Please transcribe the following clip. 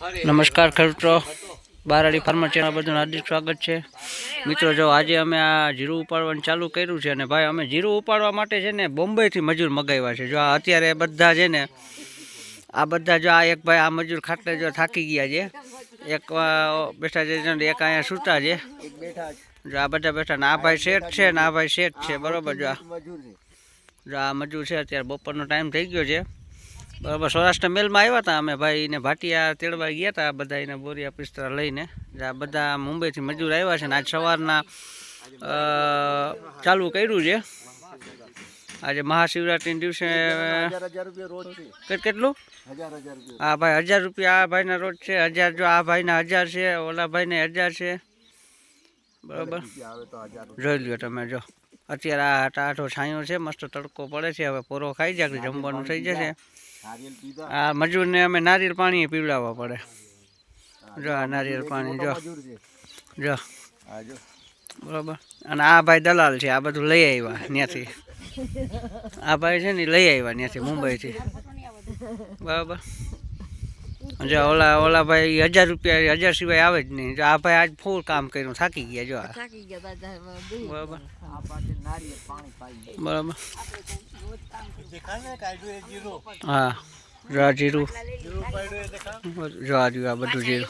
નમસ્કાર ખેડૂતો, Baradi farmer channel બધું હાર્દિક સ્વાગત છે. મિત્રો જો આજે અમે આ જીરું ઉપાડવાનું ચાલુ કર્યું છે અને ભાઈ અમે જીરું ઉપાડવા માટે છે ને બોમ્બેથી મજૂર મગાવ્યા છે. જો આ અત્યારે બધા છે ને આ બધા જો આ એક ભાઈ આ મજૂર ખાટલે જો થાકી ગયા છે, એક બેઠા છે, એક અહીંયા સૂતા છે, જો આ બધા બેઠા ને આ ભાઈ શેઠ છે ને આ ભાઈ શેઠ છે, બરોબર. જો આ મજૂર છે, અત્યારે બપોરનો ટાઈમ થઈ ગયો છે, બરાબર. સૌરાષ્ટ્ર મેલમાં આવ્યા હતા અમે ભાઈ એને ભાટિયા તેડવા ગયા હતા, બધા એને બોરિયા પિસ્તરા લઈને. આ બધા મુંબઈથી મજૂર આવ્યા છે ને આજ સવારના ચાલુ કર્યું છે. આજે મહાશિવરાત્રિના દિવસે કેટલું? હા ભાઈ 1000 રૂપિયા આ ભાઈના રોજ છે, 1000. જો આ ભાઈના 1000 છે, ઓલા ભાઈને 1000 છે, બરાબર. જોઈ લ્યો તમે. જો અત્યારે આ ટાઢો છાંયો છે, મસ્ત તડકો પડે છે. હવે પોરો ખાઈ જાય જમવાનું થઈ જશે. આ મજૂરને અમે નારિયેળ પાણી પીવડાવવા પડે. જો આ નારિયેળ પાણી જો બરાબર. અને આ ભાઈ દલાલ છે, આ બધું લઈ આવ્યા ત્યાંથી. આ ભાઈ છે ને લઈ આવ્યા ત્યાંથી મુંબઈથી, બરાબર. જો ઓલા ભાઈ 1000 રૂપિયા 1000 સિવાય આવે જ નહીં. જો આ ભાઈ આજ ફૂલ કામ કર્યું, થાકી ગયા. જો બરાબર બરાબર. હા જો આ જીરું, જો આ રહ્યું આ બધું જીરું.